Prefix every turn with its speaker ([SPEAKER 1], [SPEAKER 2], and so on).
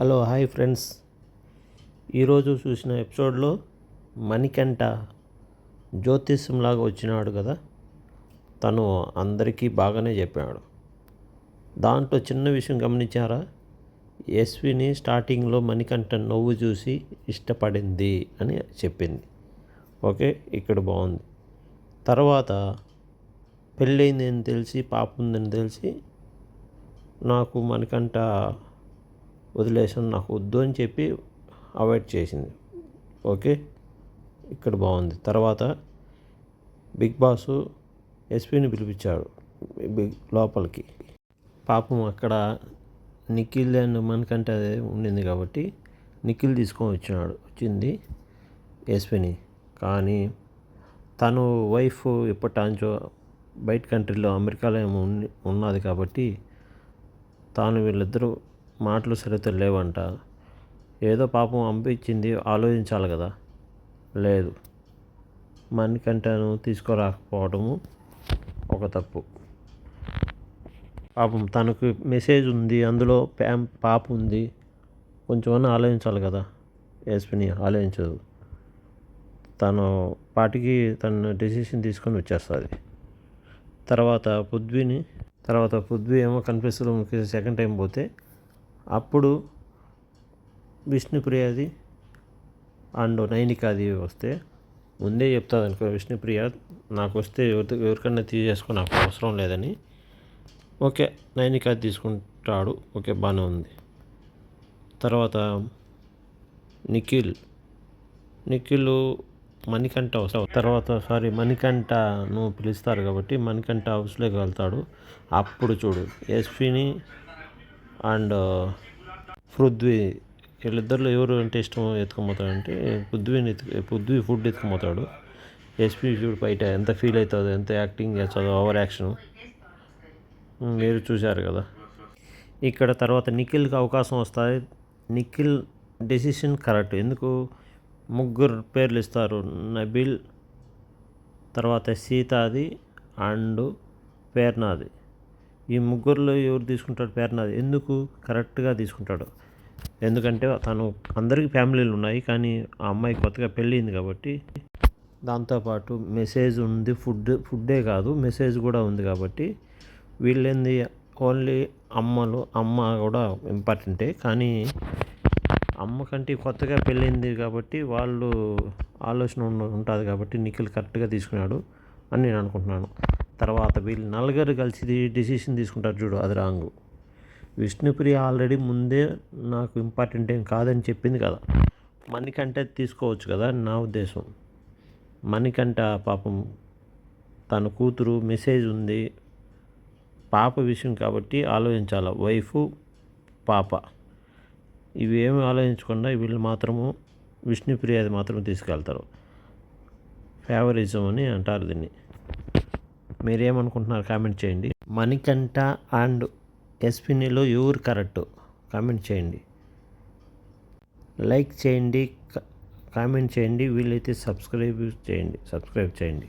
[SPEAKER 1] Hello hi friends. ఈరోజు చూసిన ఎపిసోడ్లో మణికంఠ జ్యోతిష్యంలాగా వచ్చినాడు కదా, తను అందరికీ బాగానే చెప్పాడు. దాంట్లో చిన్న విషయం గమనించారా? ఎస్విని స్టార్టింగ్లో మణికంఠ నవ్వు చూసి ఇష్టపడింది అని చెప్పింది. ఓకే, ఇక్కడ బాగుంది. తర్వాత పెళ్ళయిందని తెలిసి పాప ఉందని తెలిసి నాకు మణికంఠ వదిలేసాను, నాకు వద్దు అని చెప్పి అవాయిడ్ చేసింది. ఓకే, ఇక్కడ బాగుంది. తర్వాత బిగ్ బాస్ ఎస్పీని పిలిపించాడు లోపలికి. పాపం అక్కడ నిఖిల్ అండ్ మనకంటే అదే ఉండింది కాబట్టి నిఖిల్ తీసుకొని వచ్చింది ఎస్పీని. కానీ తను వైఫ్ ఎప్పటాంచో బయట కంట్రీలో అమెరికాలో ఏమో ఉన్నది కాబట్టి తాను వీళ్ళిద్దరూ మాటలు సరిగ్గా లేవంట. ఏదో పాపం పంపించింది, ఆలోచించాలి కదా. లేదు, మణికంఠను తీసుకురాకపోవడము ఒక తప్పు. పాపం తనకు మెసేజ్ ఉంది, అందులో పాప ఉంది, కొంచెమన్నా ఆలోచించాలి కదా. ఎస్పిని ఆలోచించదు, తను పాటికి తను డెసిషన్ తీసుకొని వచ్చేస్తుంది. తర్వాత పృథ్వీ ఏమో కనిపిస్తుంది. సెకండ్ టైం పోతే అప్పుడు విష్ణుప్రియది అండ్ నైనికాది వస్తే ముందే చెప్తుంది అనుకో, విష్ణుప్రియ నాకు వస్తే ఎవరికన్నా తీసేసుకో, నాకు అవసరం లేదని. ఓకే, నైనికాది తీసుకుంటాడు. ఓకే, బాగానే ఉంది. తర్వాత నిఖిల్ మణికంఠ వస్తాడు. మణికంఠను పిలుస్తారు కాబట్టి మణికంఠ హౌస్లోకి వెళ్తాడు. అప్పుడు చూడు ఎస్పీని అండ్ పృథ్వీ వీళ్ళిద్దరిలో ఎవరు అంటే ఇష్టం ఎత్తుకుపోతాడంటే పృథ్వీ ఫుడ్ ఎత్తుకుపోతాడు. ఎస్పీ చూడు బయట ఎంత ఫీల్ అవుతుందో, ఎంత యాక్టింగ్ చేస్తుందో, ఓవర్ యాక్షన్ మీరు చూశారు కదా. ఇక్కడ తర్వాత నిఖిల్కి అవకాశం వస్తుంది. Nikhil decision correct. ఎందుకు ముగ్గురు పేర్లు ఇస్తారు, నబిల్, తర్వాత సీతాది అండ్ పేర్నాది. ఈ ముగ్గురులో ఎవరు తీసుకుంటాడు? పేర్నాది. ఎందుకు కరెక్ట్గా తీసుకుంటాడు? ఎందుకంటే తను అందరికీ ఫ్యామిలీలు ఉన్నాయి, కానీ ఆ అమ్మాయి కొత్తగా పెళ్ళింది కాబట్టి, దాంతోపాటు మెసేజ్ ఉంది, ఫుడ్డే కాదు మెసేజ్ కూడా ఉంది కాబట్టి వీళ్ళేంది ఓన్లీ అమ్మ కూడా ఇంపార్టెంటే, కానీ అమ్మ కంటే కొత్తగా పెళ్ళింది కాబట్టి వాళ్ళు ఆలోచన ఉంటుంది కాబట్టి నిఖిల్ కరెక్ట్గా తీసుకున్నాడు అని నేను అనుకుంటున్నాను. తర్వాత వీళ్ళు నలుగురు కలిసి డెసిషన్ తీసుకుంటారు చూడు, అది రాంగు. విష్ణుప్రియ ఆల్రెడీ ముందే నాకు ఇంపార్టెంట్ ఏం కాదని చెప్పింది కదా, మణికంఠ తీసుకోవచ్చు కదా నా ఉద్దేశం. మణికంఠ పాపం తన కూతురు మెసేజ్ ఉంది, పాప విషయం కాబట్టి ఆలోచించాలి. వైఫ్ పాప ఇవేమి ఆలోచించకుండా వీళ్ళు మాత్రము విష్ణుప్రియది మాత్రం తీసుకెళ్తారు. ఫేవరిజం అని అంటారు దీన్ని. మీరేమనుకుంటున్నారు కామెంట్ చేయండి. మణికంఠ అండ్ ఎస్పినిలో ఎవరు కరెక్ట్ కామెంట్ చేయండి, లైక్ చేయండి, కామెంట్ చేయండి, వీలైతే సబ్స్క్రైబ్ చేయండి.